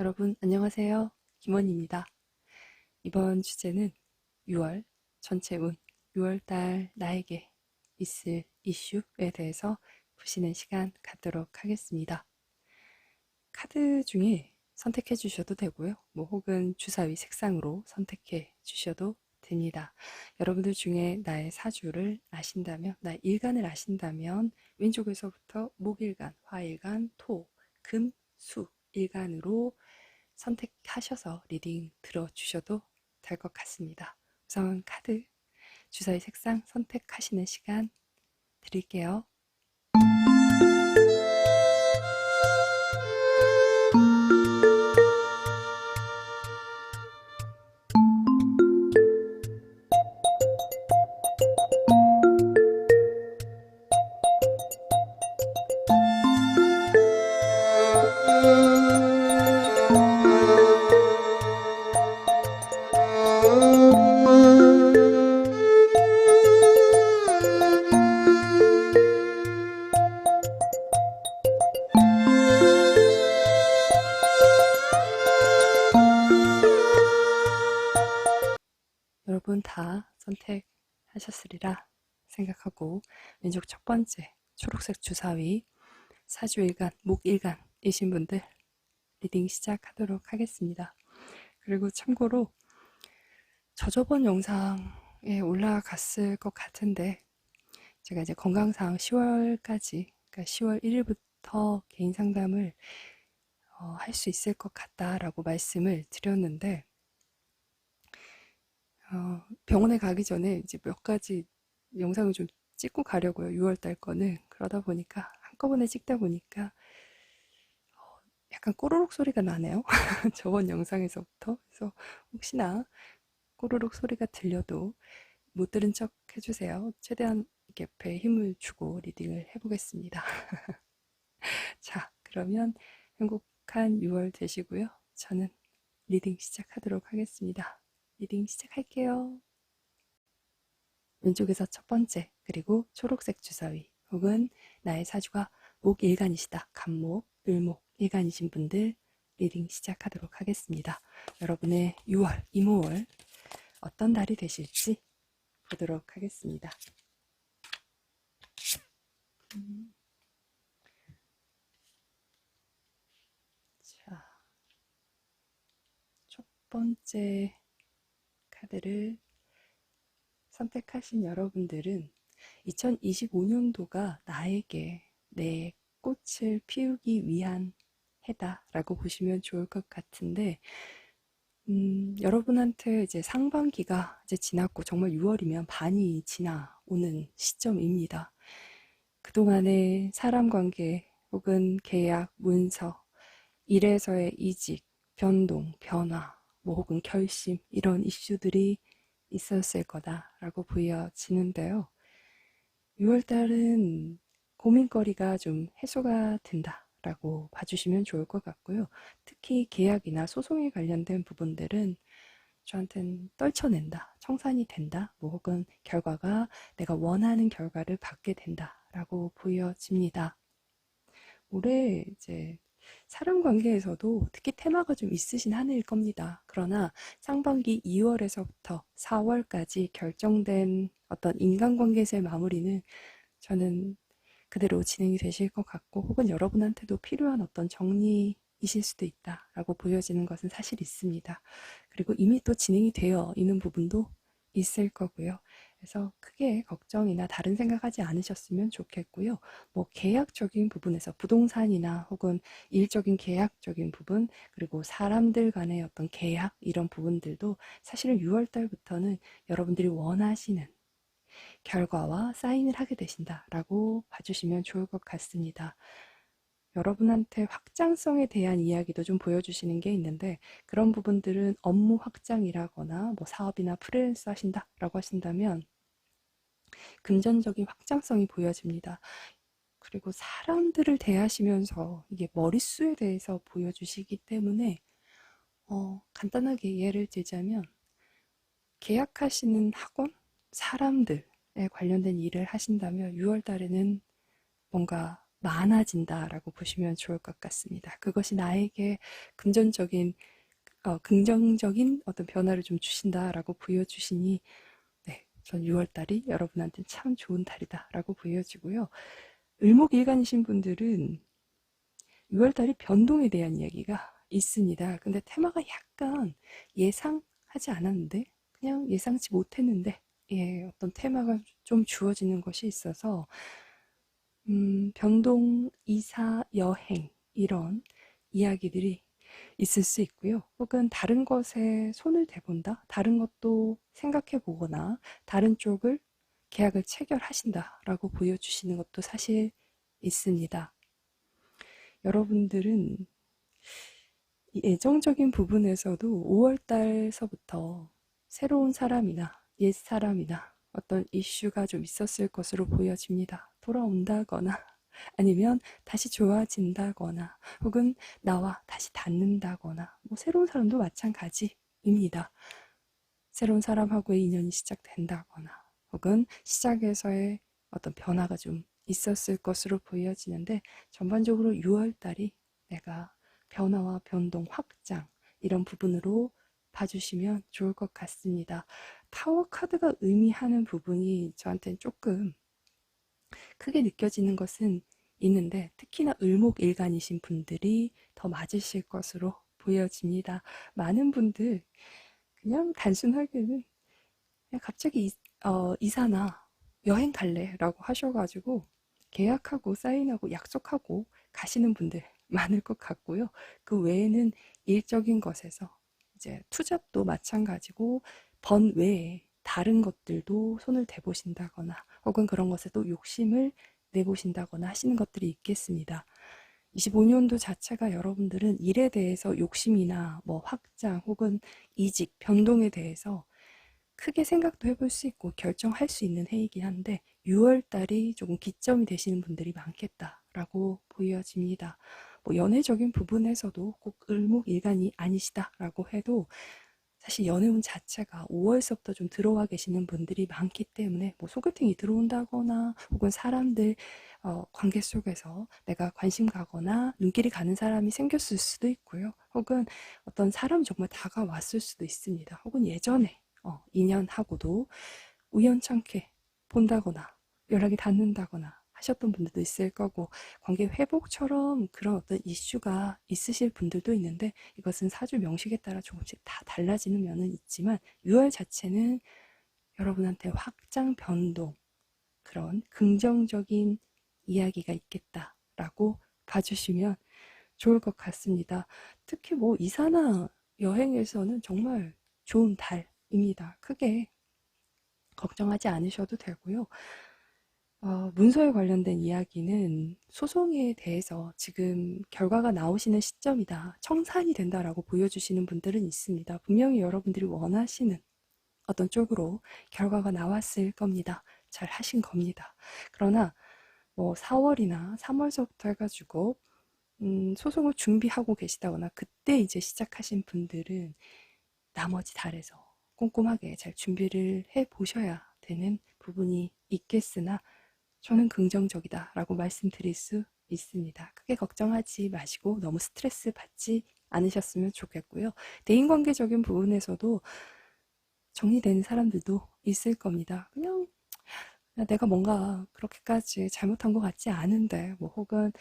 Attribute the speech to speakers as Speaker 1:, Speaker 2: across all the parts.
Speaker 1: 여러분 안녕하세요. 김원입니다. 이번 주제는 6월 전체 운, 6월달 나에게 있을 이슈에 대해서 보시는 시간 갖도록 하겠습니다. 카드 중에 선택해 주셔도 되고요. 혹은 주사위 색상으로 선택해 주셔도 됩니다. 여러분들 중에 나의 사주를 아신다면, 나의 일간을 아신다면 왼쪽에서부터 목일간, 화일간, 토, 금, 수 일간으로 선택하셔서 리딩 들어주셔도 될 것 같습니다. 우선 카드, 주사위 색상 선택하시는 시간 드릴게요. 여러분 다 선택하셨으리라 생각하고 왼쪽 첫 번째 초록색 주사위 사주일간, 목일간이신 분들 리딩 시작하도록 하겠습니다. 그리고 참고로 저저번 영상에 올라갔을 것 같은데 제가 이제 건강상 10월까지, 그러니까 10월 1일부터 개인 상담을 할 수 있을 것 같다라고 말씀을 드렸는데 병원에 가기 전에 이제 몇 가지 영상을 좀 찍고 가려고요. 6월달 거는. 그러다 보니까 한꺼번에 찍다 보니까 약간 꼬르륵 소리가 나네요. 저번 영상에서부터. 그래서 혹시나 꼬르륵 소리가 들려도 못 들은 척 해주세요. 최대한 이렇게 배에 힘을 주고 리딩을 해보겠습니다. 자, 그러면 행복한 6월 되시고요. 저는 리딩 시작하도록 하겠습니다. 리딩 시작할게요. 왼쪽에서 첫 번째, 그리고 초록색 주사위 혹은 나의 사주가 목일간이시다. 간목, 을목, 일간이신 분들 리딩 시작하도록 하겠습니다. 여러분의 6월, 이모월 어떤 달이 되실지 보도록 하겠습니다. 자, 첫 번째 카드를 선택하신 여러분들은 2025년도가 나에게 내 꽃을 피우기 위한 해다라고 보시면 좋을 것 같은데, 여러분한테 이제 상반기가 이제 지났고 정말 6월이면 반이 지나오는 시점입니다. 그동안의 사람 관계 혹은 계약, 문서, 일에서의 이직, 변동, 변화, 혹은 결심 이런 이슈들이 있었을 거다라고 보여지는데요. 6월달은 고민거리가 좀 해소가 된다라고 봐주시면 좋을 것 같고요. 특히 계약이나 소송에 관련된 부분들은 저한테는 떨쳐낸다, 청산이 된다, 혹은 결과가 내가 원하는 결과를 받게 된다라고 보여집니다. 올해 이제 사람 관계에서도 특히 테마가 좀 있으신 한 해일 겁니다. 그러나 상반기 2월에서부터 4월까지 결정된 어떤 인간관계에서의 마무리는 저는 그대로 진행이 되실 것 같고, 혹은 여러분한테도 필요한 어떤 정리이실 수도 있다라고 보여지는 것은 사실 있습니다. 그리고 이미 또 진행이 되어 있는 부분도 있을 거고요. 그래서 크게 걱정이나 다른 생각하지 않으셨으면 좋겠고요. 계약적인 부분에서 부동산이나 혹은 일적인 계약적인 부분, 그리고 사람들 간의 어떤 계약 이런 부분들도 사실은 6월 달부터는 여러분들이 원하시는 결과와 사인을 하게 되신다라고 봐주시면 좋을 것 같습니다. 여러분한테 확장성에 대한 이야기도 좀 보여주시는 게 있는데, 그런 부분들은 업무 확장이라거나 사업이나 프리랜서 하신다라고 하신다면 금전적인 확장성이 보여집니다. 그리고 사람들을 대하시면서 이게 머릿수에 대해서 보여주시기 때문에 간단하게 예를 들자면 계약하시는 학원, 사람들에 관련된 일을 하신다면 6월 달에는 뭔가 많아진다라고 보시면 좋을 것 같습니다. 그것이 나에게 금전적인 긍정적인 어떤 변화를 좀 주신다라고 보여주시니, 네, 전 6월달이 여러분한테 참 좋은 달이다라고 보여지고요. 을목일간이신 분들은 6월달이 변동에 대한 이야기가 있습니다. 근데 테마가 약간 예상하지 않았는데, 그냥 예상치 못했는데, 예, 어떤 테마가 좀 주어지는 것이 있어서, 변동, 이사, 여행, 이런 이야기들이 있을 수 있고요. 혹은 다른 것에 손을 대본다, 다른 것도 생각해 보거나, 다른 쪽을 계약을 체결하신다라고 보여주시는 것도 사실 있습니다. 여러분들은 이 애정적인 부분에서도 5월달서부터 새로운 사람이나 옛 사람이나 어떤 이슈가 좀 있었을 것으로 보여집니다. 돌아온다거나 아니면 다시 좋아진다거나 혹은 나와 다시 닿는다거나 뭐 새로운 사람도 마찬가지입니다. 새로운 사람하고의 인연이 시작된다거나 혹은 시작에서의 어떤 변화가 좀 있었을 것으로 보여지는데, 전반적으로 6월달이 내가 변화와 변동, 확장 이런 부분으로 봐주시면 좋을 것 같습니다. 타워 카드가 의미하는 부분이 저한테는 조금 크게 느껴지는 것은 있는데, 특히나 을목일간이신 분들이 더 맞으실 것으로 보여집니다. 많은 분들 그냥 단순하게는 그냥 갑자기 이사나 여행 갈래 라고 하셔가지고 계약하고 사인하고 약속하고 가시는 분들 많을 것 같고요. 그 외에는 일적인 것에서 이제 투잡도 마찬가지고 번 외에 다른 것들도 손을 대보신다거나 혹은 그런 것에도 욕심을 내보신다거나 하시는 것들이 있겠습니다. 25년도 자체가 여러분들은 일에 대해서 욕심이나 뭐 확장 혹은 이직, 변동에 대해서 크게 생각도 해볼 수 있고 결정할 수 있는 해이긴 한데, 6월달이 조금 기점이 되시는 분들이 많겠다라고 보여집니다. 뭐 연애적인 부분에서도 꼭 을목일간이 아니시다라고 해도 사실 연애운 자체가 5월서부터 좀 들어와 계시는 분들이 많기 때문에, 뭐 소개팅이 들어온다거나 혹은 사람들 관계 속에서 내가 관심 가거나 눈길이 가는 사람이 생겼을 수도 있고요. 혹은 어떤 사람이 정말 다가왔을 수도 있습니다. 혹은 예전에 인연하고도 우연찮게 본다거나 연락이 닿는다거나 하셨던 분들도 있을 거고, 관계 회복처럼 그런 어떤 이슈가 있으실 분들도 있는데, 이것은 사주 명식에 따라 조금씩 다 달라지는 면은 있지만 6월 자체는 여러분한테 확장 변동, 그런 긍정적인 이야기가 있겠다라고 봐주시면 좋을 것 같습니다. 특히 뭐 이사나 여행에서는 정말 좋은 달입니다. 크게 걱정하지 않으셔도 되고요. 문서에 관련된 이야기는 소송에 대해서 지금 결과가 나오시는 시점이다, 청산이 된다라고 보여주시는 분들은 있습니다. 분명히 여러분들이 원하시는 어떤 쪽으로 결과가 나왔을 겁니다. 잘 하신 겁니다. 그러나 뭐 4월이나 3월서부터 해가지고 소송을 준비하고 계시다거나 그때 이제 시작하신 분들은 나머지 달에서 꼼꼼하게 잘 준비를 해 보셔야 되는 부분이 있겠으나, 저는 긍정적이다 라고 말씀드릴 수 있습니다. 크게 걱정하지 마시고 너무 스트레스 받지 않으셨으면 좋겠고요. 대인관계적인 부분에서도 정리되는 사람들도 있을 겁니다. 그냥 내가 뭔가 그렇게까지 잘못한 것 같지 않은데, 뭐 혹은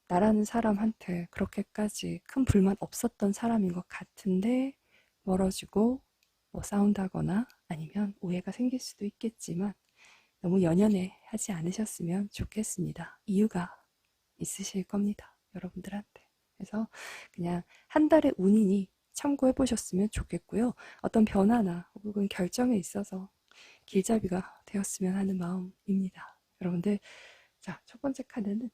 Speaker 1: 나라는 사람한테 그렇게까지 큰 불만 없었던 사람인 것 같은데 멀어지고 뭐 싸운다거나 아니면 오해가 생길 수도 있겠지만, 너무 연연해 하지 않으셨으면 좋겠습니다. 이유가 있으실 겁니다, 여러분들한테. 그래서 그냥 한 달의 운이니 참고해 보셨으면 좋겠고요. 어떤 변화나 혹은 결정에 있어서 길잡이가 되었으면 하는 마음입니다. 여러분들, 자, 첫 번째 카드는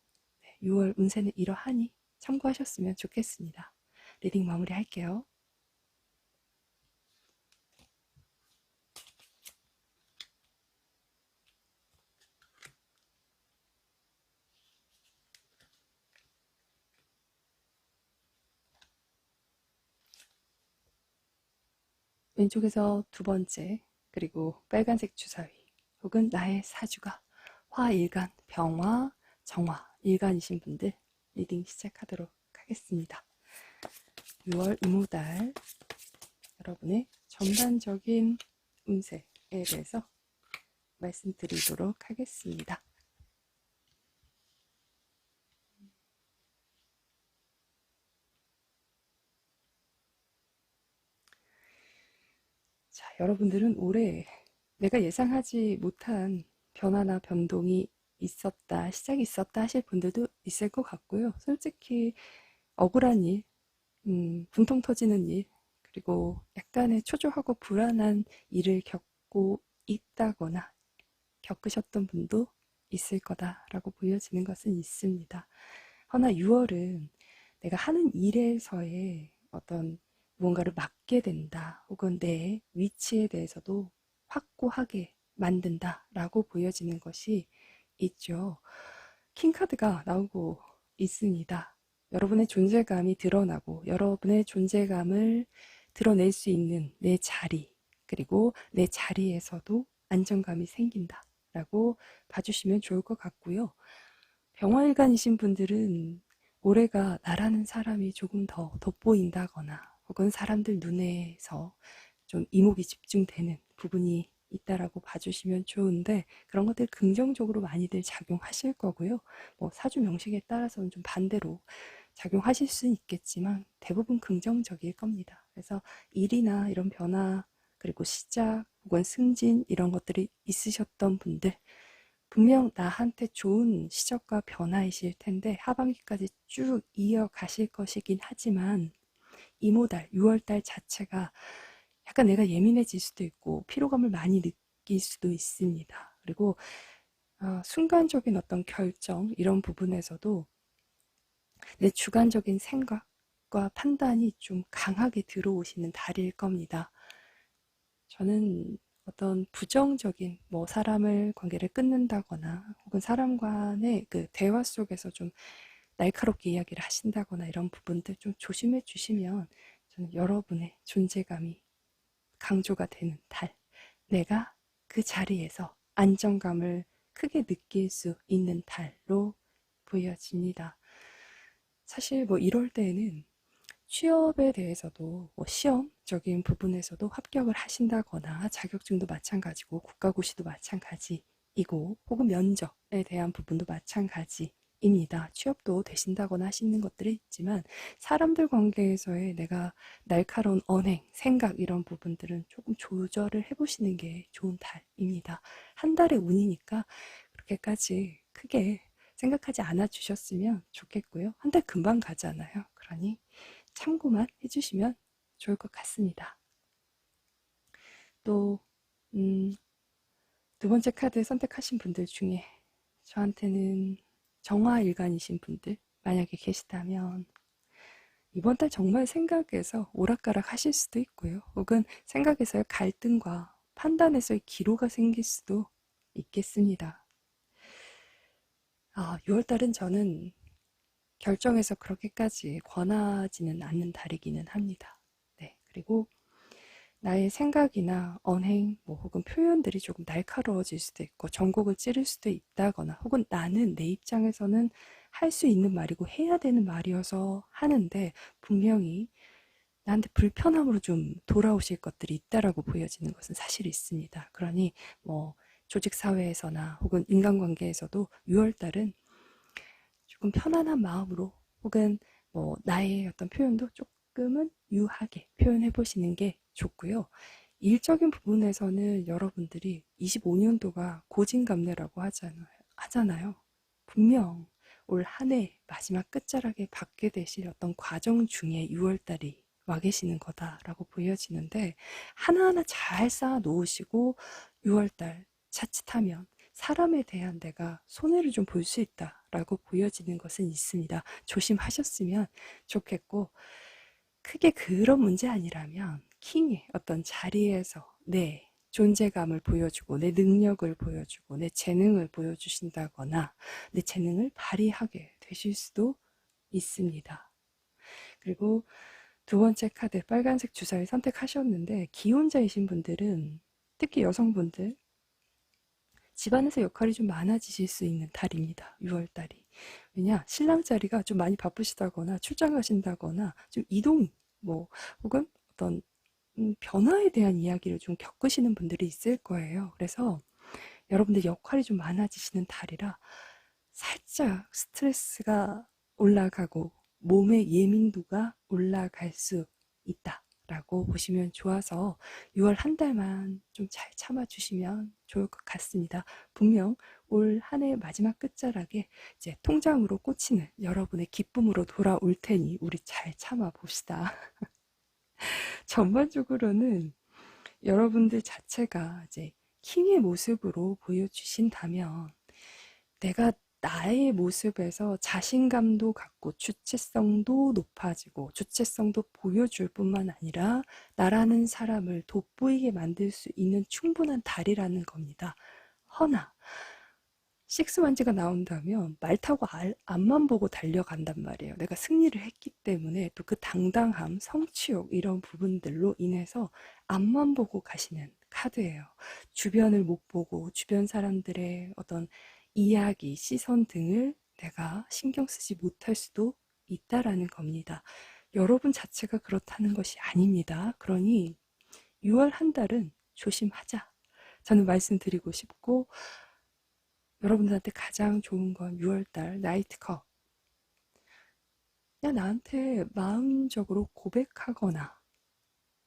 Speaker 1: 6월 운세는 이러하니 참고하셨으면 좋겠습니다. 리딩 마무리 할게요. 왼쪽에서 두 번째, 그리고 빨간색 주사위 혹은 나의 사주가 화일간, 병화, 정화 일간이신 분들 리딩 시작하도록 하겠습니다. 6월 이모달 여러분의 전반적인 운세에 대해서 말씀드리도록 하겠습니다. 자, 여러분들은 올해 내가 예상하지 못한 변화나 변동이 있었다, 시작이 있었다 하실 분들도 있을 것 같고요. 솔직히 억울한 일, 분통 터지는 일, 그리고 약간의 초조하고 불안한 일을 겪고 있다거나 겪으셨던 분도 있을 거다라고 보여지는 것은 있습니다. 허나 6월은 내가 하는 일에서의 어떤 무언가를 맡게 된다, 혹은 내 위치에 대해서도 확고하게 만든다라고 보여지는 것이 있죠. 킹카드가 나오고 있습니다. 여러분의 존재감이 드러나고 여러분의 존재감을 드러낼 수 있는 내 자리, 그리고 내 자리에서도 안정감이 생긴다 라고 봐주시면 좋을 것 같고요. 병화일간이신 분들은 올해가 나라는 사람이 조금 더 돋보인다거나 혹은 사람들 눈에서 좀 이목이 집중되는 부분이 있다라고 봐주시면 좋은데, 그런 것들 긍정적으로 많이들 작용하실 거고요. 뭐 사주 명식에 따라서는 좀 반대로 작용하실 수는 있겠지만 대부분 긍정적일 겁니다. 그래서 일이나 이런 변화, 그리고 시작 혹은 승진 이런 것들이 있으셨던 분들, 분명 나한테 좋은 시작과 변화이실 텐데 하반기까지 쭉 이어가실 것이긴 하지만 이모달 6월달 자체가 약간 내가 예민해질 수도 있고 피로감을 많이 느낄 수도 있습니다. 그리고 순간적인 어떤 결정 이런 부분에서도 내 주관적인 생각과 판단이 좀 강하게 들어오시는 달일 겁니다. 저는 어떤 부정적인 뭐 사람을 관계를 끊는다거나 혹은 사람 간의 그 대화 속에서 좀 날카롭게 이야기를 하신다거나 이런 부분들 좀 조심해 주시면 저는 여러분의 존재감이 강조가 되는 달, 내가 그 자리에서 안정감을 크게 느낄 수 있는 달로 보여집니다. 사실 뭐 이럴 때에는 취업에 대해서도 뭐 시험적인 부분에서도 합격을 하신다거나 자격증도 마찬가지고 국가고시도 마찬가지이고 혹은 면접에 대한 부분도 마찬가지입니다. 취업도 되신다거나 하시는 것들이 있지만 사람들 관계에서의 내가 날카로운 언행, 생각 이런 부분들은 조금 조절을 해보시는 게 좋은 달입니다. 한 달의 운이니까 그렇게까지 크게 생각하지 않아 주셨으면 좋겠고요. 한 달 금방 가잖아요. 그러니 참고만 해주시면 좋을 것 같습니다. 또 두 번째 카드 선택하신 분들 중에 저한테는 정화일간이신 분들 만약에 계시다면 이번 달 정말 생각에서 오락가락 하실 수도 있고요. 혹은 생각에서의 갈등과 판단에서의 기로가 생길 수도 있겠습니다. 6월달은 저는 결정해서 그렇게까지 권하지는 않는 달이기는 합니다. 네, 그리고 나의 생각이나 언행, 뭐 혹은 표현들이 조금 날카로워질 수도 있고 전곡을 찌를 수도 있다거나 혹은 나는 내 입장에서는 할 수 있는 말이고 해야 되는 말이어서 하는데 분명히 나한테 불편함으로 좀 돌아오실 것들이 있다라고 보여지는 것은 사실 있습니다. 그러니 뭐 조직 사회에서나 혹은 인간관계에서도 6월달은 조금 편안한 마음으로 혹은 뭐 나의 어떤 표현도 조금은 유하게 표현해 보시는 게 좋고요. 일적인 부분에서는 여러분들이 25년도가 고진감래라고 하잖아요. 분명 올 한 해 마지막 끝자락에 받게 되실 어떤 과정 중에 6월달이 와 계시는 거다라고 보여지는데 하나하나 잘 쌓아 놓으시고 6월달 자칫하면 사람에 대한 내가 손해를 좀 볼 수 있다라고 보여지는 것은 있습니다. 조심하셨으면 좋겠고, 크게 그런 문제 아니라면 킹의 어떤 자리에서 내 존재감을 보여주고 내 능력을 보여주고 내 재능을 보여주신다거나 내 재능을 발휘하게 되실 수도 있습니다. 그리고 두 번째 카드 빨간색 주사위 선택하셨는데 기혼자이신 분들은 특히 여성분들 집안에서 역할이 좀 많아지실 수 있는 달입니다. 6월달이. 왜냐, 신랑 자리가 좀 많이 바쁘시다거나 출장 가신다거나 좀 이동, 뭐, 혹은 어떤 변화에 대한 이야기를 좀 겪으시는 분들이 있을 거예요. 그래서 여러분들 역할이 좀 많아지시는 달이라 살짝 스트레스가 올라가고 몸의 예민도가 올라갈 수 있다라고 보시면 좋아서 6월 한 달만 좀 잘 참아주시면 좋을 것 같습니다. 분명 올 한 해 마지막 끝자락에 이제 통장으로 꽂히는 여러분의 기쁨으로 돌아올 테니 우리 잘 참아 봅시다. 전반적으로는 여러분들 자체가 이제 킹의 모습으로 보여주신다면 내가 나의 모습에서 자신감도 갖고 주체성도 높아지고 주체성도 보여줄 뿐만 아니라 나라는 사람을 돋보이게 만들 수 있는 충분한 달이라는 겁니다. 허나 식스완즈가 나온다면 말 타고 앞만 보고 달려간단 말이에요. 내가 승리를 했기 때문에 또 그 당당함, 성취욕 이런 부분들로 인해서 앞만 보고 가시는 카드예요. 주변을 못 보고 주변 사람들의 어떤 이야기, 시선 등을 내가 신경 쓰지 못할 수도 있다라는 겁니다. 여러분 자체가 그렇다는 것이 아닙니다. 그러니 6월 한 달은 조심하자. 저는 말씀드리고 싶고 여러분들한테 가장 좋은 건 6월달 나이트컵. 그냥 나한테 마음적으로 고백하거나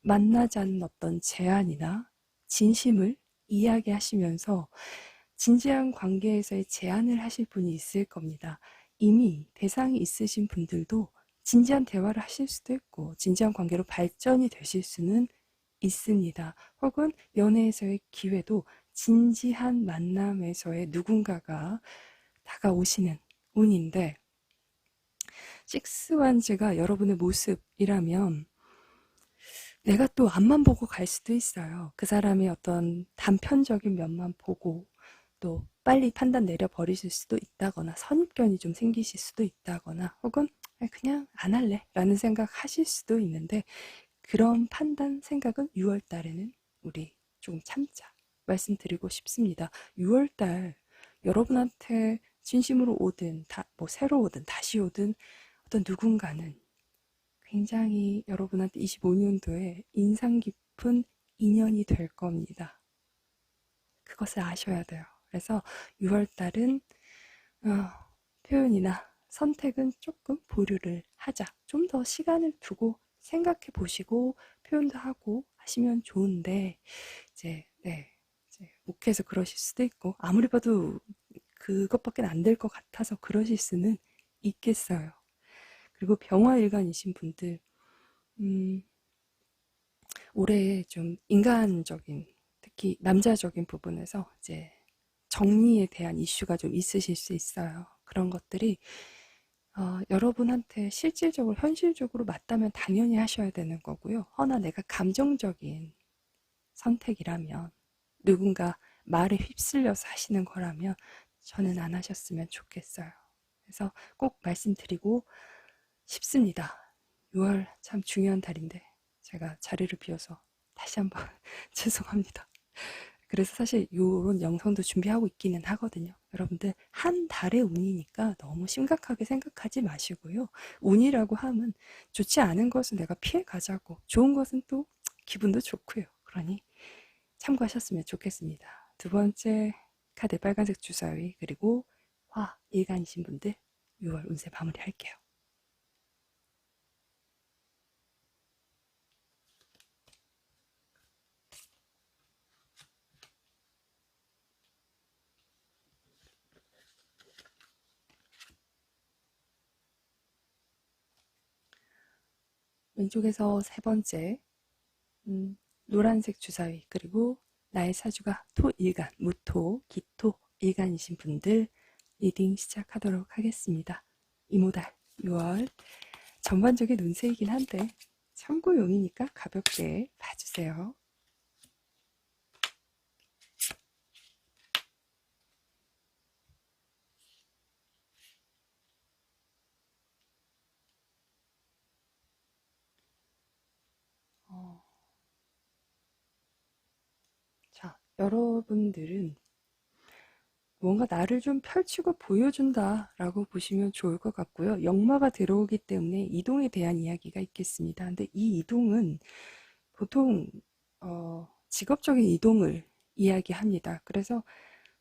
Speaker 1: 만나지 않는 어떤 제안이나 진심을 이야기하시면서 진지한 관계에서의 제안을 하실 분이 있을 겁니다. 이미 대상이 있으신 분들도 진지한 대화를 하실 수도 있고 진지한 관계로 발전이 되실 수는 있습니다. 혹은 연애에서의 기회도 진지한 만남에서의 누군가가 다가오시는 운인데 식스완즈가 여러분의 모습이라면 내가 또 앞만 보고 갈 수도 있어요. 그 사람의 어떤 단편적인 면만 보고 또 빨리 판단 내려버리실 수도 있다거나 선입견이 좀 생기실 수도 있다거나 혹은 그냥 안 할래 라는 생각 하실 수도 있는데 그런 판단 생각은 6월 달에는 우리 조금 참자 말씀드리고 싶습니다. 6월 달 여러분한테 진심으로 오든 뭐 새로 오든 다시 오든 어떤 누군가는 굉장히 여러분한테 25년도에 인상 깊은 인연이 될 겁니다. 그것을 아셔야 돼요. 그래서 6월 달은 표현이나 선택은 조금 보류를 하자. 좀 더 시간을 두고 생각해 보시고 표현도 하고 하시면 좋은데 이제 네 이제 욱해서 그러실 수도 있고 아무리 봐도 그것밖에 안 될 것 같아서 그러실 수는 있겠어요. 그리고 병화일간이신 분들 올해 좀 인간적인 특히 남자적인 부분에서 이제 정리에 대한 이슈가 좀 있으실 수 있어요. 그런 것들이 여러분한테 실질적으로 현실적으로 맞다면 당연히 하셔야 되는 거고요. 허나 내가 감정적인 선택이라면 누군가 말에 휩쓸려서 하시는 거라면 저는 안 하셨으면 좋겠어요. 그래서 꼭 말씀드리고 싶습니다. 6월 참 중요한 달인데 제가 자리를 비워서 다시 한번 죄송합니다. 그래서 사실 이런 영상도 준비하고 있기는 하거든요. 여러분들 한 달의 운이니까 너무 심각하게 생각하지 마시고요. 운이라고 하면 좋지 않은 것은 내가 피해 가자고 좋은 것은 또 기분도 좋고요. 그러니 참고하셨으면 좋겠습니다. 두 번째 카드 빨간색 주사위 그리고 화 일간이신 분들 6월 운세 마무리할게요. 왼쪽에서 세 번째 노란색 주사위 그리고 나의 사주가 토일간, 무토, 기토 일간이신 분들 리딩 시작하도록 하겠습니다. 이모달 6월 전반적인 운세이긴 한데 참고용이니까 가볍게 봐주세요. 자, 여러분들은 뭔가 나를 좀 펼치고 보여준다라고 보시면 좋을 것 같고요. 역마가 들어오기 때문에 이동에 대한 이야기가 있겠습니다. 근데 이 이동은 보통 직업적인 이동을 이야기합니다. 그래서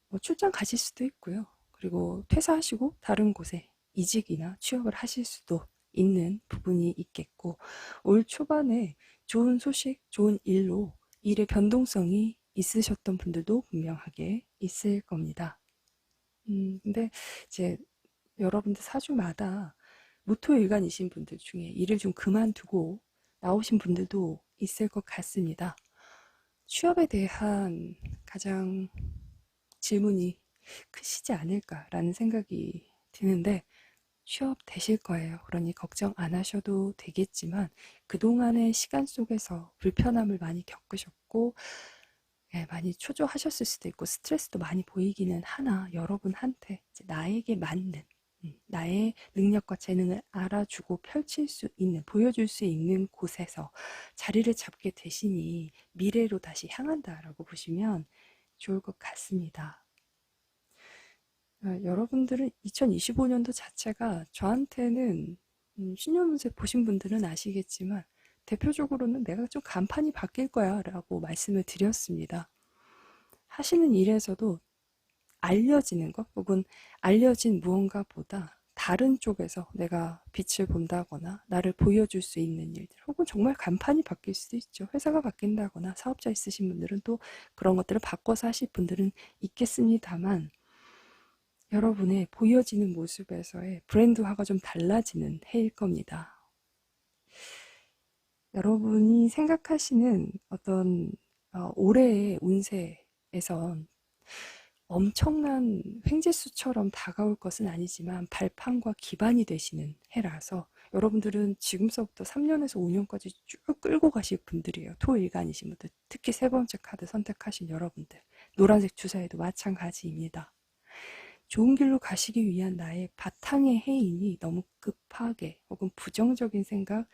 Speaker 1: 뭐 출장 가실 수도 있고요. 그리고 퇴사하시고 다른 곳에 이직이나 취업을 하실 수도 있는 부분이 있겠고, 올 초반에 좋은 소식, 좋은 일로 일의 변동성이 있으셨던 분들도 분명하게 있을 겁니다. 근데 이제 여러분들 사주마다 무토일간이신 분들 중에 일을 좀 그만두고 나오신 분들도 있을 것 같습니다. 취업에 대한 가장 질문이 크시지 않을까라는 생각이 드는데, 취업 되실 거예요. 그러니 걱정 안 하셔도 되겠지만, 그동안의 시간 속에서 불편함을 많이 겪으셨고, 예, 많이 초조하셨을 수도 있고 스트레스도 많이 보이기는 하나, 여러분한테 이제 나에게 맞는 나의 능력과 재능을 알아주고 펼칠 수 있는, 보여줄 수 있는 곳에서 자리를 잡게 되시니 미래로 다시 향한다라고 보시면 좋을 것 같습니다. 여러분들은 2025년도 자체가 저한테는 신년운세 보신 분들은 아시겠지만 대표적으로는 내가 좀 간판이 바뀔 거야 라고 말씀을 드렸습니다. 하시는 일에서도 알려지는 것 혹은 알려진 무언가보다 다른 쪽에서 내가 빛을 본다거나 나를 보여줄 수 있는 일들, 혹은 정말 간판이 바뀔 수도 있죠. 회사가 바뀐다거나 사업자 있으신 분들은 또 그런 것들을 바꿔서 하실 분들은 있겠습니다만, 여러분의 보여지는 모습에서의 브랜드화가 좀 달라지는 해일 겁니다. 여러분이 생각하시는 어떤 올해의 운세에선 엄청난 횡재수처럼 다가올 것은 아니지만 발판과 기반이 되시는 해라서, 여러분들은 지금서부터 3년에서 5년까지 쭉 끌고 가실 분들이에요. 토일간이신 분들, 특히 세 번째 카드 선택하신 여러분들, 노란색 주사에도 마찬가지입니다. 좋은 길로 가시기 위한 나의 바탕의 해인이 너무 급하게 혹은 부정적인 생각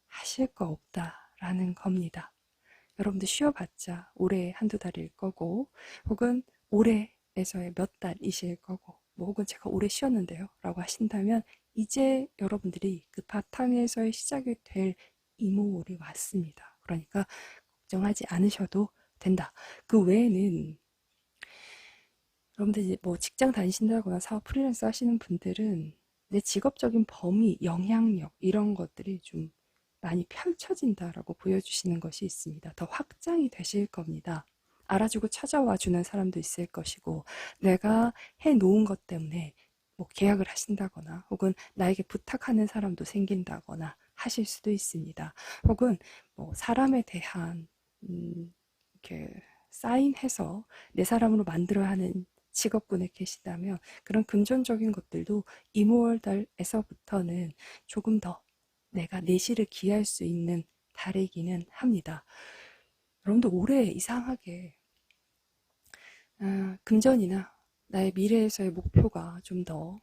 Speaker 1: 하실 거 없다라는 겁니다. 여러분들 쉬어봤자 올해 한두 달일 거고, 혹은 올해에서의 몇 달이실 거고, 뭐 혹은 제가 오래 쉬었는데요 라고 하신다면, 이제 여러분들이 그 바탕에서의 시작이 될 이모월이 왔습니다. 그러니까 걱정하지 않으셔도 된다. 그 외에는 여러분들 이제 뭐 직장 다니신다거나 사업 프리랜서 하시는 분들은 내 직업적인 범위, 영향력 이런 것들이 좀 많이 펼쳐진다라고 보여주시는 것이 있습니다. 더 확장이 되실 겁니다. 알아주고 찾아와 주는 사람도 있을 것이고, 내가 해놓은 것 때문에 뭐 계약을 하신다거나 혹은 나에게 부탁하는 사람도 생긴다거나 하실 수도 있습니다. 혹은 뭐 사람에 대한 이렇게 사인해서 내 사람으로 만들어야 하는 직업군에 계시다면, 그런 금전적인 것들도 이모월 달에서부터는 조금 더 내가 내실을 기할 수 있는 달이기는 합니다. 여러분도 올해 이상하게 금전이나 나의 미래에서의 목표가 좀 더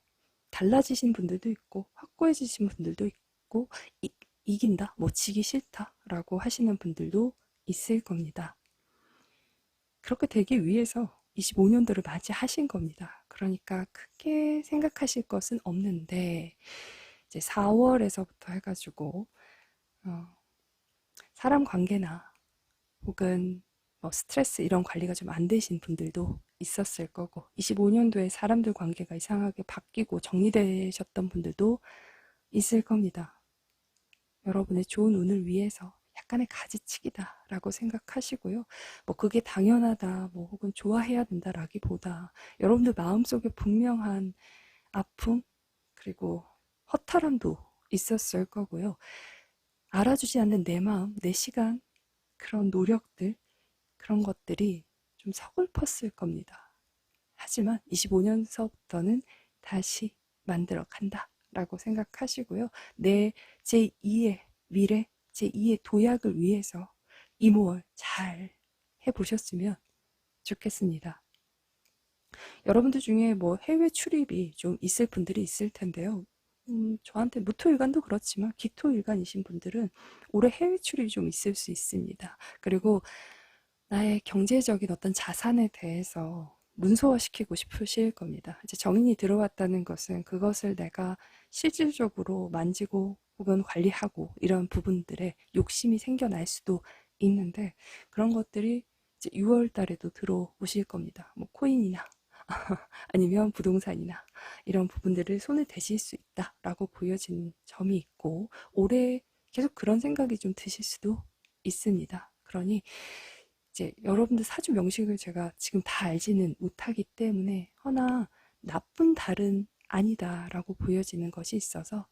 Speaker 1: 달라지신 분들도 있고 확고해지신 분들도 있고, 이긴다, 뭐 지기 싫다라고 하시는 분들도 있을 겁니다. 그렇게 되기 위해서 25년도를 맞이하신 겁니다. 그러니까 크게 생각하실 것은 없는데, 이제 4월에서부터 해가지고 사람 관계나 혹은 뭐 스트레스 이런 관리가 좀 안 되신 분들도 있었을 거고, 25년도에 사람들 관계가 이상하게 바뀌고 정리되셨던 분들도 있을 겁니다. 여러분의 좋은 운을 위해서 약간의 가지치기다라고 생각하시고요. 뭐 그게 당연하다, 뭐 혹은 좋아해야 된다라기보다 여러분들 마음속에 분명한 아픔, 그리고 허탈함도 있었을 거고요. 알아주지 않는 내 마음, 내 시간, 그런 노력들, 그런 것들이 좀 서글펐을 겁니다. 하지만 25년서부터는 다시 만들어 간다 라고 생각하시고요. 내 제2의 미래, 제2의 도약을 위해서 이모월 잘 해보셨으면 좋겠습니다. 여러분들 중에 뭐 해외 출입이 좀 있을 분들이 있을 텐데요. 저한테 무토일간도 그렇지만 기토일간이신 분들은 올해 해외 출입이 좀 있을 수 있습니다. 그리고 나의 경제적인 어떤 자산에 대해서 문서화시키고 싶으실 겁니다. 이제 정인이 들어왔다는 것은 그것을 내가 실질적으로 만지고 혹은 관리하고 이런 부분들에 욕심이 생겨날 수도 있는데 그런 것들이 이제 6월 달에도 들어오실 겁니다. 뭐 코인이나 아니면 부동산이나 이런 부분들을 손에 대실 수 있다라고 보여지는 점이 있고 올해 계속 그런 생각이 좀 드실 수도 있습니다. 그러니 이제 여러분들 사주 명식을 제가 지금 다 알지는 못하기 때문에 허나 나쁜 달은 아니다라고 보여지는 것이 있어서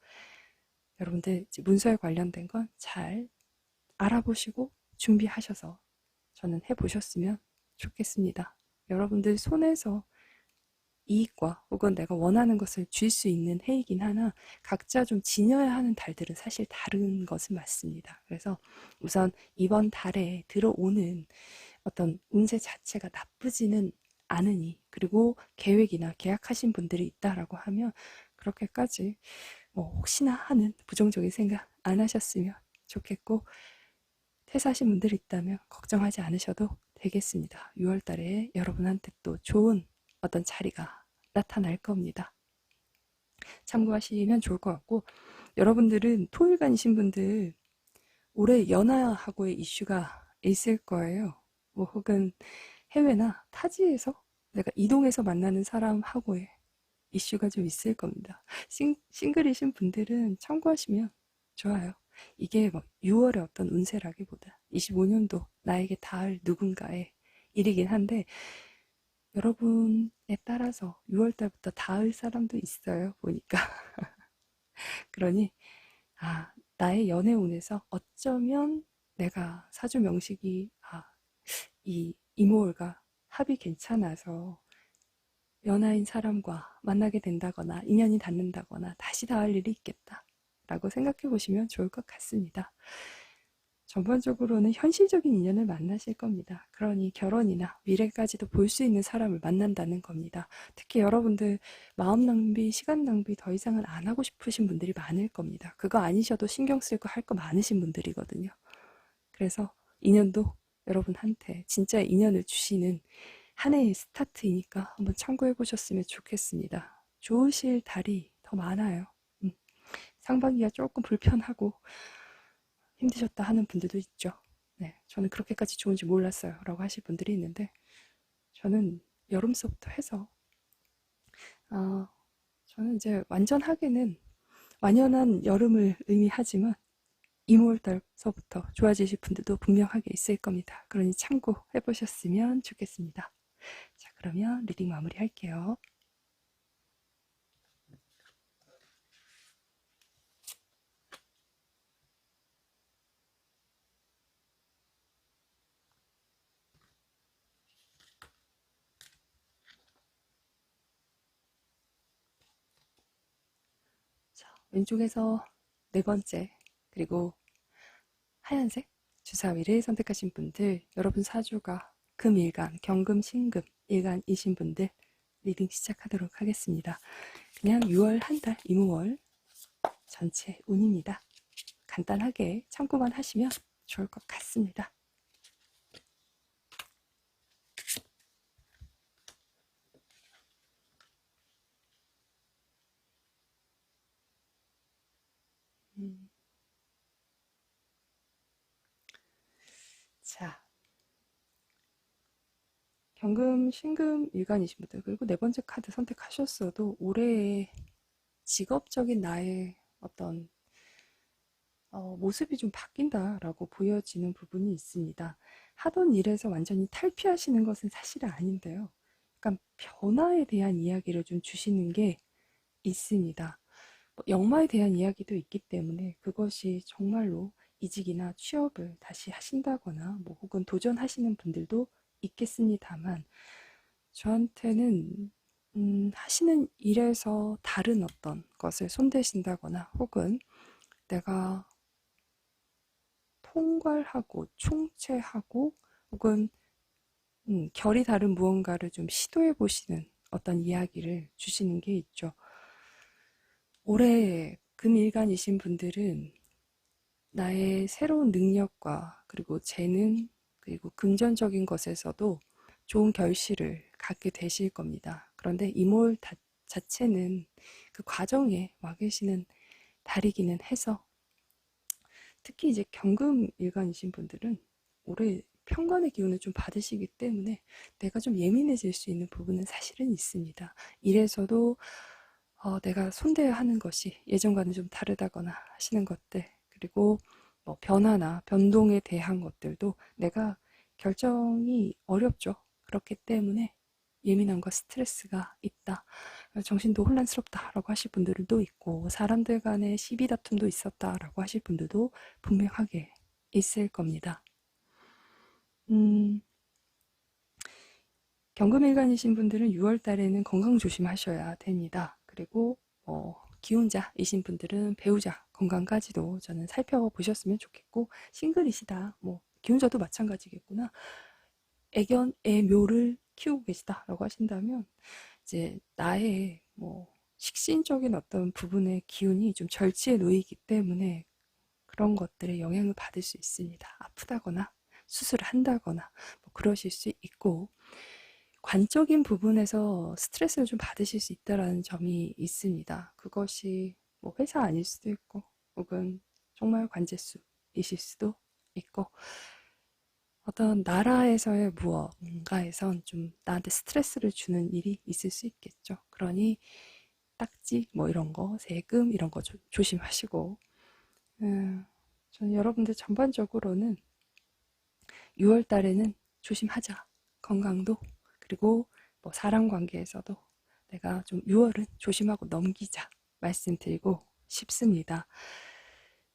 Speaker 1: 여러분들 이제 문서에 관련된 건 잘 알아보시고 준비하셔서 저는 해보셨으면 좋겠습니다. 여러분들 손에서 이익과 혹은 내가 원하는 것을 줄 수 있는 해이긴 하나 각자 좀 지녀야 하는 달들은 사실 다른 것은 맞습니다. 그래서 우선 이번 달에 들어오는 어떤 운세 자체가 나쁘지는 않으니 그리고 계획이나 계약하신 분들이 있다라고 하면 그렇게까지 뭐 혹시나 하는 부정적인 생각 안 하셨으면 좋겠고 퇴사하신 분들이 있다면 걱정하지 않으셔도 되겠습니다. 6월 달에 여러분한테 또 좋은 어떤 자리가 나타날 겁니다. 참고하시면 좋을 것 같고 여러분들은 토일간이신 분들 올해 연하하고의 이슈가 있을 거예요. 뭐 혹은 해외나 타지에서 내가 이동해서 만나는 사람하고의 이슈가 좀 있을 겁니다. 싱글이신 분들은 참고하시면 좋아요. 이게 뭐 6월의 어떤 운세라기보다 25년도 나에게 닿을 누군가의 일이긴 한데 여러분에 따라서 6월 달부터 닿을 사람도 있어요. 보니까. 그러니 나의 연애운에서 어쩌면 내가 사주 명식이 이 이모월과 합이 괜찮아서 연하인 사람과 만나게 된다거나 인연이 닿는다거나 다시 닿을 일이 있겠다 라고 생각해 보시면 좋을 것 같습니다. 전반적으로는 현실적인 인연을 만나실 겁니다. 그러니 결혼이나 미래까지도 볼 수 있는 사람을 만난다는 겁니다. 특히 여러분들 마음 낭비, 시간 낭비 더 이상은 안 하고 싶으신 분들이 많을 겁니다. 그거 아니셔도 신경 쓰고 할 거 많으신 분들이거든요. 그래서 인연도 여러분한테 진짜 인연을 주시는 한 해의 스타트이니까 한번 참고해 보셨으면 좋겠습니다. 좋으실 달이 더 많아요. 상반기가 조금 불편하고 힘드셨다 하는 분들도 있죠. 네, 저는 그렇게까지 좋은지 몰랐어요 라고 하실 분들이 있는데 저는 여름서부터 해서 저는 이제 완전하게는 완연한 여름을 의미하지만 2월달서부터 좋아지실 분들도 분명하게 있을 겁니다. 그러니 참고해 보셨으면 좋겠습니다. 자, 그러면 리딩 마무리 할게요. 자, 왼쪽에서 네 번째 그리고 하얀색 주사위를 선택하신 분들 여러분 사주가 금일간 경금 신금 일간이신 분들 리딩 시작하도록 하겠습니다. 그냥 6월 한 달 이모월 전체 운입니다. 간단하게 참고만 하시면 좋을 것 같습니다. 자, 경금, 신금 일간이신 분들 그리고 네 번째 카드 선택하셨어도 올해의 직업적인 나의 어떤 모습이 좀 바뀐다라고 보여지는 부분이 있습니다. 하던 일에서 완전히 탈피하시는 것은 사실은 아닌데요. 약간 변화에 대한 이야기를 좀 주시는 게 있습니다. 역마에 대한 이야기도 있기 때문에 그것이 정말로 이직이나 취업을 다시 하신다거나 뭐 혹은 도전하시는 분들도 있겠습니다만 저한테는 하시는 일에서 다른 어떤 것을 손대신다거나 혹은 내가 통괄하고 총체하고 혹은 결이 다른 무언가를 좀 시도해 보시는 어떤 이야기를 주시는 게 있죠. 올해 금일간이신 분들은 나의 새로운 능력과 그리고 재능 그리고 금전적인 것에서도 좋은 결실을 갖게 되실 겁니다. 그런데 이몰 자체는 그 과정에 와 계시는 달이기는 해서, 특히 이제 경금 일간이신 분들은 올해 편관의 기운을 좀 받으시기 때문에 내가 좀 예민해질 수 있는 부분은 사실은 있습니다. 이래서도 내가 손대야 하는 것이 예전과는 좀 다르다거나 하시는 것들, 그리고 뭐 변화나 변동에 대한 것들도 내가 결정이 어렵죠. 그렇기 때문에 예민함과 스트레스가 있다, 정신도 혼란스럽다라고 하실 분들도 있고, 사람들 간의 시비 다툼도 있었다라고 하실 분들도 분명하게 있을 겁니다. 경금일간이신 분들은 6월 달에는 건강 조심하셔야 됩니다. 그리고 기혼자이신 분들은 배우자 건강까지도 저는 살펴보셨으면 좋겠고, 싱글이시다, 뭐 기혼자도 마찬가지겠구나, 애견애묘를 키우고 계시다라고 하신다면 이제 나의 뭐 식신적인 어떤 부분의 기운이 좀 절지에 놓이기 때문에 그런 것들에 영향을 받을 수 있습니다. 아프다거나 수술을 한다거나 뭐 그러실 수 있고, 관적인 부분에서 스트레스를 좀 받으실 수 있다는 점이 있습니다. 그것이 뭐 회사 아닐 수도 있고, 혹은 정말 관제수이실 수도 있고, 어떤 나라에서의 무언가에선 좀 나한테 스트레스를 주는 일이 있을 수 있겠죠. 그러니 딱지 뭐 이런 거, 세금 이런 거 조심하시고, 저는 여러분들 전반적으로는 6월 달에는 조심하자. 건강도, 그리고 뭐 사람 관계에서도 내가 좀 6월은 조심하고 넘기자 말씀드리고 싶습니다.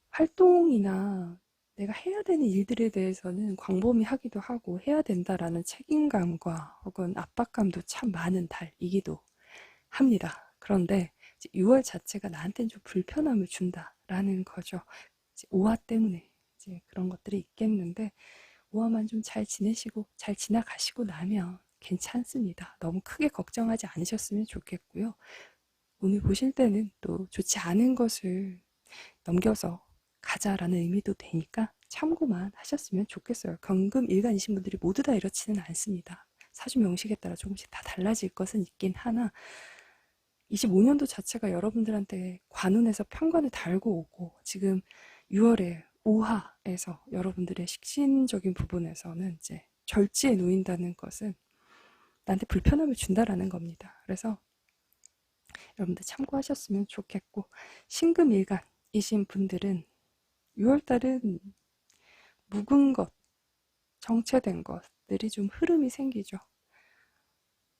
Speaker 1: 활동이나 내가 해야 되는 일들에 대해서는 광범위하기도 하고 해야 된다라는 책임감과 혹은 압박감도 참 많은 달이기도 합니다. 그런데 6월 자체가 나한테는 좀 불편함을 준다라는 거죠. 오화 때문에 이제 그런 것들이 있겠는데, 오화만 좀 잘 지내시고 잘 지나가시고 나면 괜찮습니다. 너무 크게 걱정하지 않으셨으면 좋겠고요. 오늘 보실 때는 또 좋지 않은 것을 넘겨서 가자라는 의미도 되니까 참고만 하셨으면 좋겠어요. 경금 일간이신 분들이 모두 다 이렇지는 않습니다. 사주 명식에 따라 조금씩 다 달라질 것은 있긴 하나, 25년도 자체가 여러분들한테 관운에서 편관을 달고 오고, 지금 6월에 오화에서 여러분들의 식신적인 부분에서는 이제 절지에 놓인다는 것은 나한테 불편함을 준다라는 겁니다. 그래서 여러분들 참고하셨으면 좋겠고, 신금일간이신 분들은 6월달은 묵은 것, 정체된 것들이 좀 흐름이 생기죠.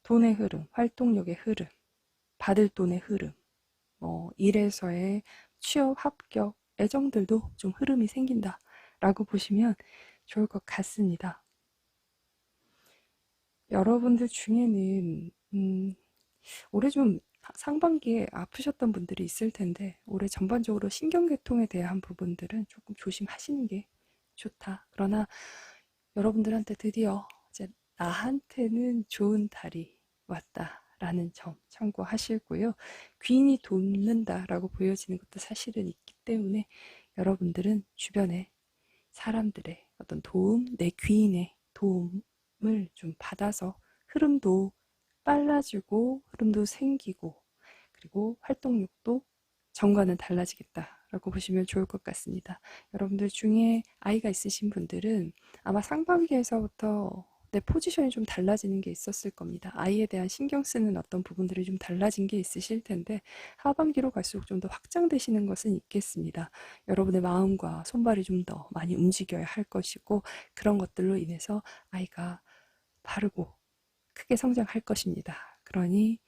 Speaker 1: 돈의 흐름, 활동력의 흐름, 받을 돈의 흐름, 뭐 일에서의 취업, 합격, 애정들도 좀 흐름이 생긴다라고 보시면 좋을 것 같습니다. 여러분들 중에는 올해 좀 상반기에 아프셨던 분들이 있을 텐데, 올해 전반적으로 신경계통에 대한 부분들은 조금 조심하시는 게 좋다. 그러나 여러분들한테 드디어 이제 나한테는 좋은 달이 왔다라는 점 참고하시고요. 귀인이 돕는다라고 보여지는 것도 사실은 있기 때문에 여러분들은 주변에 사람들의 어떤 도움, 내 귀인의 도움을 좀 받아서 흐름도 빨라지고 흐름도 생기고, 그리고 활동력도 전과는 달라지겠다라고 보시면 좋을 것 같습니다. 여러분들 중에 아이가 있으신 분들은 아마 상반기에서부터 내 포지션이 좀 달라지는 게 있었을 겁니다. 아이에 대한 신경 쓰는 어떤 부분들이 좀 달라진 게 있으실 텐데, 하반기로 갈수록 좀 더 확장되시는 것은 있겠습니다. 여러분의 마음과 손발이 좀 더 많이 움직여야 할 것이고, 그런 것들로 인해서 아이가 바르고 크게 성장할 것입니다. 그러니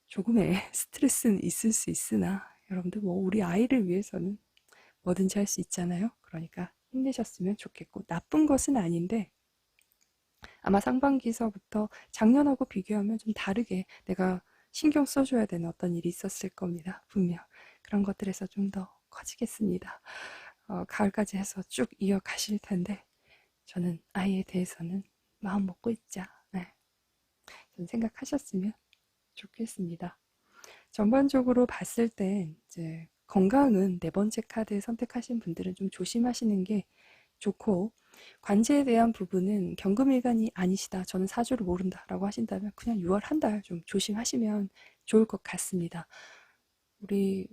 Speaker 1: 조금의 스트레스는 있을 수 있으나, 여러분들 뭐 우리 아이를 위해서는 뭐든지 할 수 있잖아요. 그러니까 힘내셨으면 좋겠고, 나쁜 것은 아닌데 아마 상반기서부터 작년하고 비교하면 좀 다르게 내가 신경 써줘야 되는 어떤 일이 있었을 겁니다. 분명 그런 것들에서 좀 더 커지겠습니다. 가을까지 해서 쭉 이어가실 텐데, 저는 아이에 대해서는 마음 먹고 있자, 네, 좀 생각하셨으면 좋겠습니다. 전반적으로 봤을 땐 이제 건강은 네 번째 카드 선택하신 분들은 좀 조심하시는 게 좋고, 관제에 대한 부분은 경금일간이 아니시다, 저는 사주를 모른다 라고 하신다면 그냥 6월 한 달 좀 조심하시면 좋을 것 같습니다. 우리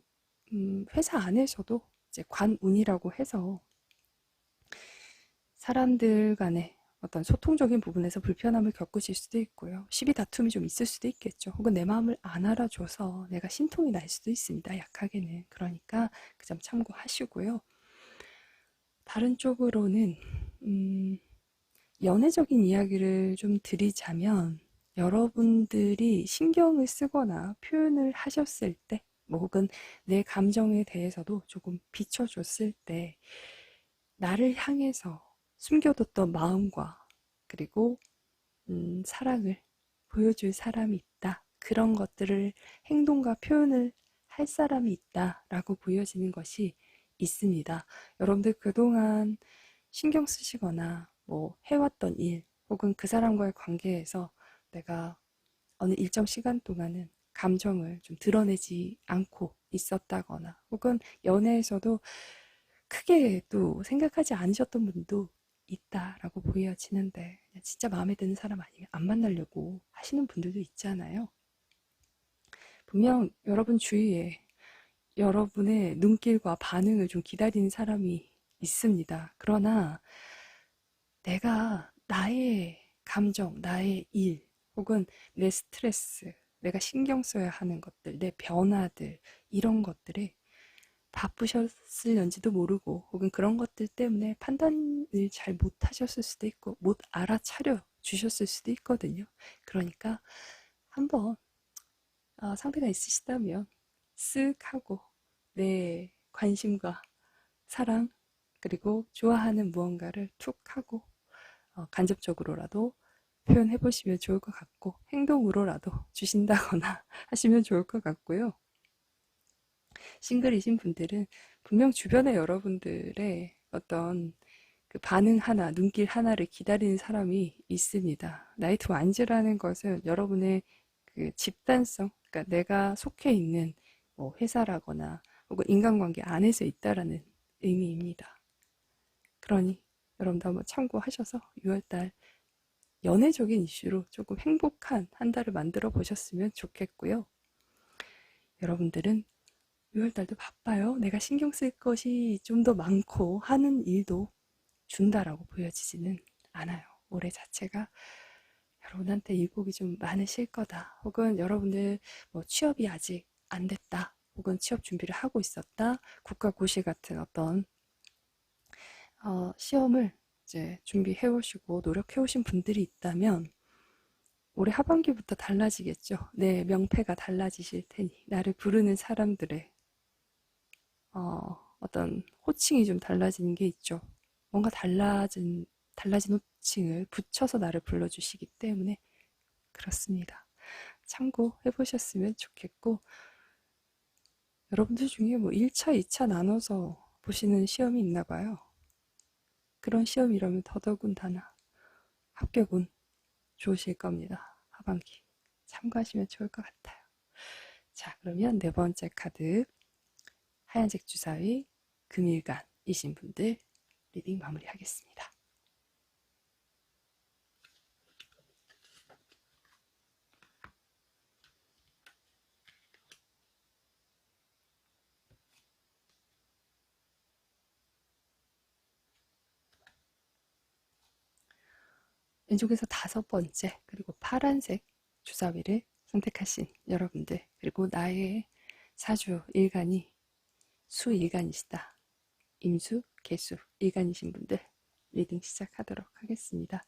Speaker 1: 회사 안에서도 이제 관운이라고 해서 사람들 간에 어떤 소통적인 부분에서 불편함을 겪으실 수도 있고요. 시비 다툼이 좀 있을 수도 있겠죠. 혹은 내 마음을 안 알아줘서 내가 신통이 날 수도 있습니다. 약하게는. 그러니까 그 점 참고하시고요. 다른 쪽으로는 연애적인 이야기를 좀 드리자면, 여러분들이 신경을 쓰거나 표현을 하셨을 때, 뭐 혹은 내 감정에 대해서도 조금 비춰줬을 때, 나를 향해서 숨겨뒀던 마음과 그리고 사랑을 보여줄 사람이 있다. 그런 것들을 행동과 표현을 할 사람이 있다라고 보여지는 것이 있습니다. 여러분들 그동안 신경 쓰시거나 뭐 해왔던 일 혹은 그 사람과의 관계에서 내가 어느 일정 시간 동안은 감정을 좀 드러내지 않고 있었다거나 혹은 연애에서도 크게 또 생각하지 않으셨던 분도 있다라고 보여지는데, 그냥 진짜 마음에 드는 사람 아니면 안 만나려고 하시는 분들도 있잖아요. 분명 여러분 주위에 여러분의 눈길과 반응을 좀 기다리는 사람이 있습니다. 그러나 내가 나의 감정, 나의 일, 혹은 내 스트레스, 내가 신경 써야 하는 것들, 내 변화들, 이런 것들에 바쁘셨을는지도 모르고 혹은 그런 것들 때문에 판단을 잘 못하셨을 수도 있고 못 알아차려 주셨을 수도 있거든요. 그러니까 한번 상대가 있으시다면 쓱 하고 내 관심과 사랑 그리고 좋아하는 무언가를 툭 하고 간접적으로라도 표현해 보시면 좋을 것 같고, 행동으로라도 주신다거나 하시면 좋을 것 같고요. 싱글이신 분들은 분명 주변에 여러분들의 어떤 그 반응 하나, 눈길 하나를 기다리는 사람이 있습니다. 나이트 완즈라는 것은 여러분의 그 집단성, 그러니까 내가 속해 있는 뭐 회사라거나 혹은 인간관계 안에서 있다라는 의미입니다. 그러니 여러분도 한번 참고하셔서 6월달 연애적인 이슈로 조금 행복한 한 달을 만들어 보셨으면 좋겠고요. 여러분들은 6월달도 바빠요. 내가 신경 쓸 것이 좀 더 많고 하는 일도 준다라고 보여지지는 않아요. 올해 자체가 여러분한테 일복이 좀 많으실 거다. 혹은 여러분들 뭐 취업이 아직 안 됐다. 혹은 취업 준비를 하고 있었다. 국가고시 같은 어떤 시험을 이제 준비해 오시고 노력해 오신 분들이 있다면 올해 하반기부터 달라지겠죠. 내 명패가 달라지실 테니 나를 부르는 사람들의 어떤 호칭이 좀 달라지는 게 있죠. 뭔가 달라진 호칭을 붙여서 나를 불러주시기 때문에 그렇습니다. 참고해 보셨으면 좋겠고, 여러분들 중에 뭐 1차, 2차 나눠서 보시는 시험이 있나 봐요. 그런 시험이라면 더더군다나 합격은 좋으실 겁니다. 하반기 참고하시면 좋을 것 같아요. 자, 그러면 네 번째 카드, 하얀색 주사위 금일간이신 분들 리딩 마무리하겠습니다. 왼쪽에서 다섯 번째, 그리고 파란색 주사위를 선택하신 여러분들, 그리고 나의 사주 일간이 수일간이시다. 임수, 개수 일간이신 분들 리딩 시작하도록 하겠습니다.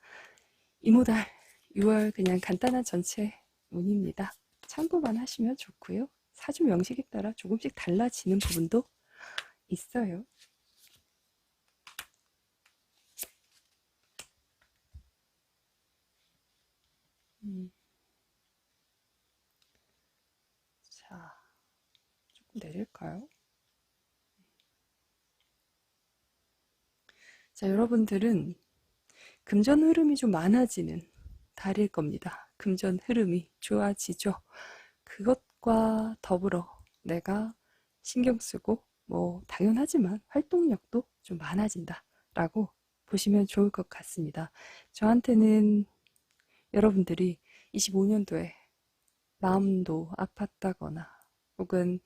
Speaker 1: 이모달 6월 그냥 간단한 전체 운입니다. 참고만 하시면 좋고요. 사주 명식에 따라 조금씩 달라지는 부분도 있어요. 자, 조금 내릴까요? 자, 여러분들은 금전 흐름이 좀 많아지는 달일 겁니다. 금전 흐름이 좋아지죠. 그것과 더불어 내가 신경 쓰고 뭐 당연하지만 활동력도 좀 많아진다 라고 보시면 좋을 것 같습니다. 저한테는 여러분들이 25년도에 마음도 아팠다거나 혹은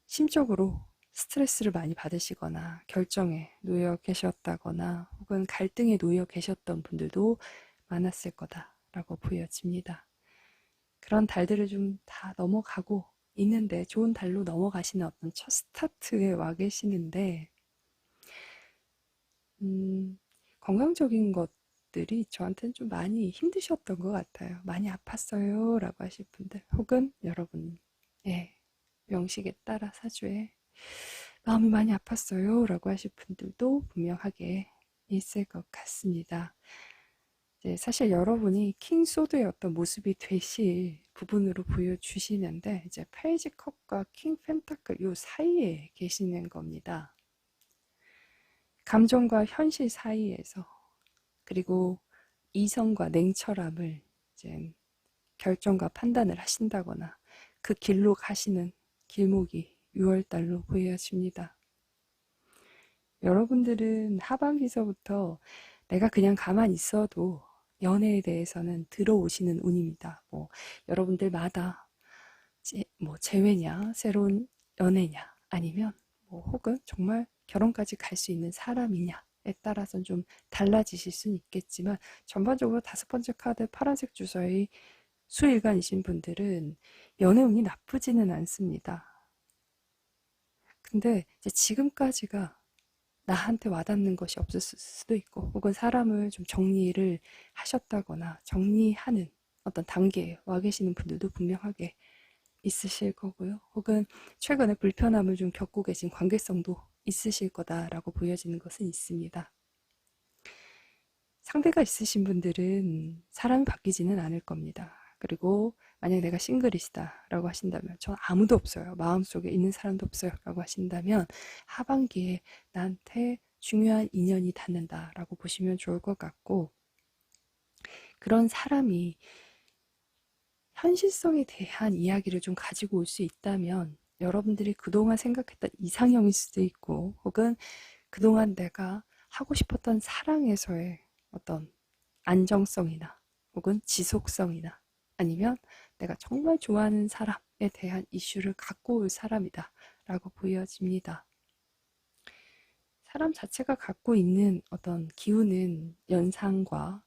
Speaker 1: 심적으로 스트레스를 많이 받으시거나 결정에 놓여 계셨다거나 혹은 갈등에 놓여 계셨던 분들도 많았을 거다라고 보여집니다. 그런 달들을 좀 다 넘어가고 있는데 좋은 달로 넘어가시는 어떤 첫 스타트에 와 계시는데 건강적인 것들이 저한테는 좀 많이 힘드셨던 것 같아요. 많이 아팠어요 라고 하실 분들 혹은 여러분 명식에 따라 사주에 마음이 많이 아팠어요 라고 하실 분들도 분명하게 있을 것 같습니다. 이제 사실 여러분이 킹 소드의 어떤 모습이 되실 부분으로 보여주시는데 이제 페이지 컵과 킹 펜타클 요 사이에 계시는 겁니다. 감정과 현실 사이에서 그리고 이성과 냉철함을 이제 결정과 판단을 하신다거나 그 길로 가시는 길목이 6월달로 보여집니다. 여러분들은 하반기서부터 내가 그냥 가만히 있어도 연애에 대해서는 들어오시는 운입니다. 뭐 여러분들마다 뭐 재회냐, 새로운 연애냐, 아니면 뭐 혹은 정말 결혼까지 갈 수 있는 사람이냐에 따라서는 좀 달라지실 수는 있겠지만 전반적으로 다섯 번째 카드 파란색 주사의 수일간이신 분들은 연애 운이 나쁘지는 않습니다. 근데 이제 지금까지가 나한테 와닿는 것이 없었을 수도 있고 혹은 사람을 좀 정리를 하셨다거나 정리하는 어떤 단계에 와 계시는 분들도 분명하게 있으실 거고요. 혹은 최근에 불편함을 좀 겪고 계신 관계성도 있으실 거다라고 보여지는 것은 있습니다. 상대가 있으신 분들은 사람이 바뀌지는 않을 겁니다. 그리고 만약 내가 싱글이시다 라고 하신다면 전 아무도 없어요. 마음속에 있는 사람도 없어요 라고 하신다면 하반기에 나한테 중요한 인연이 닿는다 라고 보시면 좋을 것 같고 그런 사람이 현실성에 대한 이야기를 좀 가지고 올 수 있다면 여러분들이 그동안 생각했던 이상형일 수도 있고 혹은 그동안 내가 하고 싶었던 사랑에서의 어떤 안정성이나 혹은 지속성이나 아니면 내가 정말 좋아하는 사람에 대한 이슈를 갖고 올 사람이다 라고 보여집니다. 사람 자체가 갖고 있는 어떤 기운은 연상과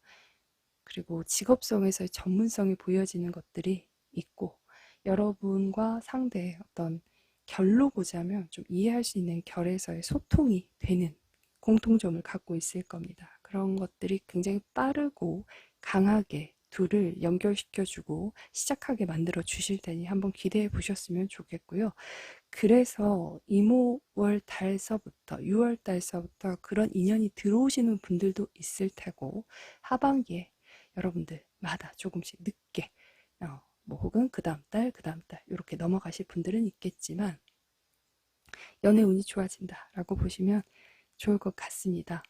Speaker 1: 그리고 직업성에서의 전문성이 보여지는 것들이 있고 여러분과 상대의 어떤 결로 보자면 좀 이해할 수 있는 결에서의 소통이 되는 공통점을 갖고 있을 겁니다. 그런 것들이 굉장히 빠르고 강하게 둘을 연결시켜주고 시작하게 만들어 주실 테니 한번 기대해 보셨으면 좋겠고요. 그래서 이모월 달서부터 6월 달서부터 그런 인연이 들어오시는 분들도 있을 테고 하반기에 여러분들마다 조금씩 늦게 뭐 혹은 그 다음 달 이렇게 넘어가실 분들은 있겠지만 연애 운이 좋아진다 라고 보시면 좋을 것 같습니다.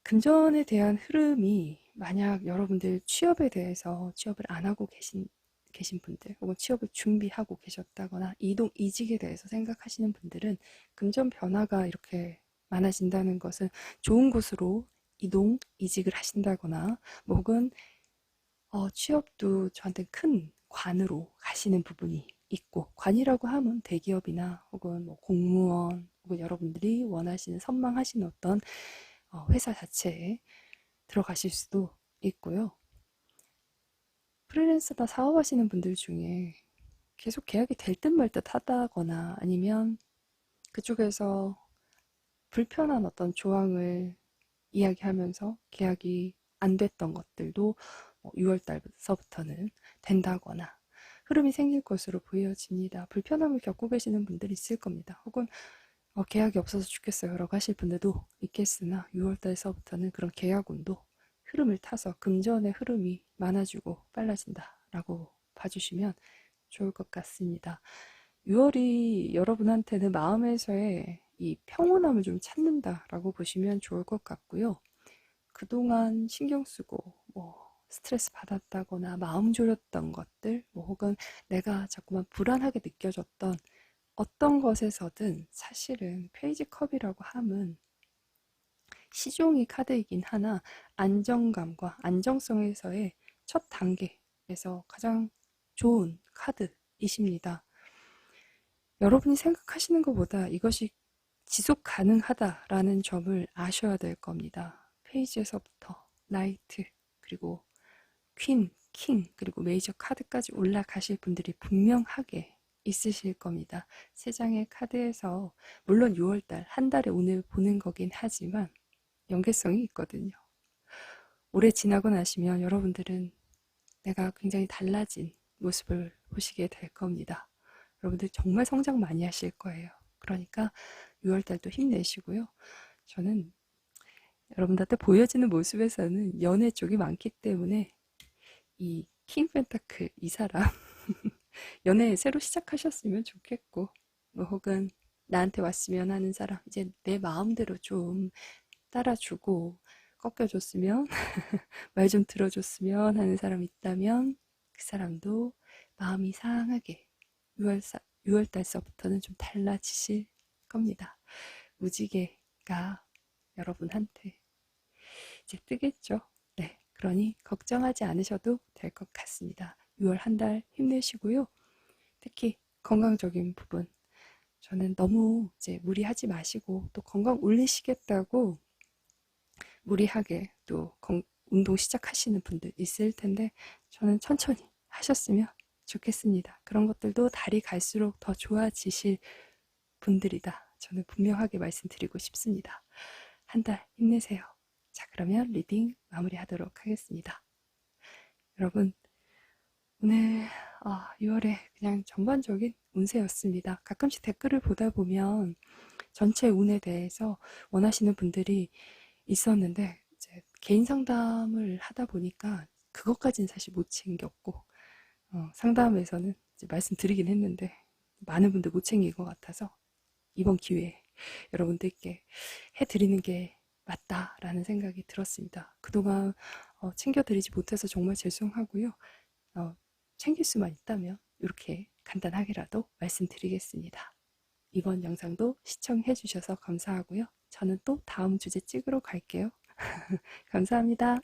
Speaker 1: 금전에 대한 흐름이 만약 여러분들 취업에 대해서 취업을 안 하고 계신 분들 혹은 취업을 준비하고 계셨다거나 이동 이직에 대해서 생각하시는 분들은 금전 변화가 이렇게 많아진다는 것은 좋은 곳으로 이동 이직을 하신다거나 뭐 혹은 취업도 저한테 큰 관으로 가시는 부분이 있고 관이라고 하면 대기업이나 혹은 뭐 공무원 혹은 여러분들이 원하시는 선망하시는 어떤 회사 자체에 들어가실 수도 있고요. 프리랜서나 사업하시는 분들 중에 계속 계약이 될 듯 말 듯 하다거나 아니면 그쪽에서 불편한 어떤 조항을 이야기하면서 계약이 안 됐던 것들도 6월 달서부터는 된다거나 흐름이 생길 것으로 보여집니다. 불편함을 겪고 계시는 분들이 있을 겁니다. 혹은 계약이 없어서 죽겠어요 라고 하실 분들도 있겠으나 6월 달서부터는 그런 계약운도 흐름을 타서 금전의 흐름이 많아지고 빨라진다 라고 봐주시면 좋을 것 같습니다. 6월이 여러분한테는 마음에서의 이 평온함을 좀 찾는다라고 보시면 좋을 것 같고요. 그동안 신경 쓰고 뭐 스트레스 받았다거나 마음 졸였던 것들 뭐 혹은 내가 자꾸만 불안하게 느껴졌던 어떤 것에서든 사실은 페이지 컵이라고 함은 시종이 카드이긴 하나 안정감과 안정성에서의 첫 단계에서 가장 좋은 카드이십니다. 여러분이 생각하시는 것보다 이것이 지속 가능하다라는 점을 아셔야 될 겁니다. 페이지에서부터 나이트, 그리고 퀸, 킹, 그리고 메이저 카드까지 올라가실 분들이 분명하게 있으실 겁니다. 세 장의 카드에서 물론 6월달 한 달에 운을 보는 거긴 하지만 연계성이 있거든요. 올해 지나고 나시면 여러분들은 내가 굉장히 달라진 모습을 보시게 될 겁니다. 여러분들 정말 성장 많이 하실 거예요. 그러니까 6월달도 힘내시고요. 저는 여러분들한테 보여지는 모습에서는 연애 쪽이 많기 때문에 이 킹 펜타클 이 사람 연애 새로 시작하셨으면 좋겠고, 뭐 혹은 나한테 왔으면 하는 사람, 이제 내 마음대로 좀 따라주고 꺾여줬으면 말 좀 들어줬으면 하는 사람 있다면 그 사람도 마음이 상하게 6월달서부터는 좀 달라지실 겁니다. 무지개가 여러분한테 이제 뜨겠죠. 네, 그러니 걱정하지 않으셔도 될 것 같습니다. 6월 한 달 힘내시고요. 특히 건강적인 부분, 저는 너무 이제 무리하지 마시고, 또 건강 올리시겠다고 무리하게 또 운동 시작하시는 분들 있을 텐데 저는 천천히 하셨으면 좋겠습니다. 그런 것들도 달이 갈수록 더 좋아지실 분들이다. 저는 분명하게 말씀드리고 싶습니다. 한 달 힘내세요. 자, 그러면 리딩 마무리하도록 하겠습니다. 여러분, 오늘 6월에 그냥 전반적인 운세였습니다. 가끔씩 댓글을 보다 보면 전체 운에 대해서 원하시는 분들이 있었는데 이제 개인 상담을 하다 보니까 그것까지는 사실 못 챙겼고, 상담에서는 이제 말씀드리긴 했는데 많은 분들 못 챙긴 것 같아서 이번 기회에 여러분들께 해드리는 게 맞다라는 생각이 들었습니다. 그동안 챙겨드리지 못해서 정말 죄송하고요. 챙길 수만 있다면 이렇게 간단하게라도 말씀드리겠습니다. 이번 영상도 시청해 주셔서 감사하고요. 저는 또 다음 주제 찍으러 갈게요. 감사합니다.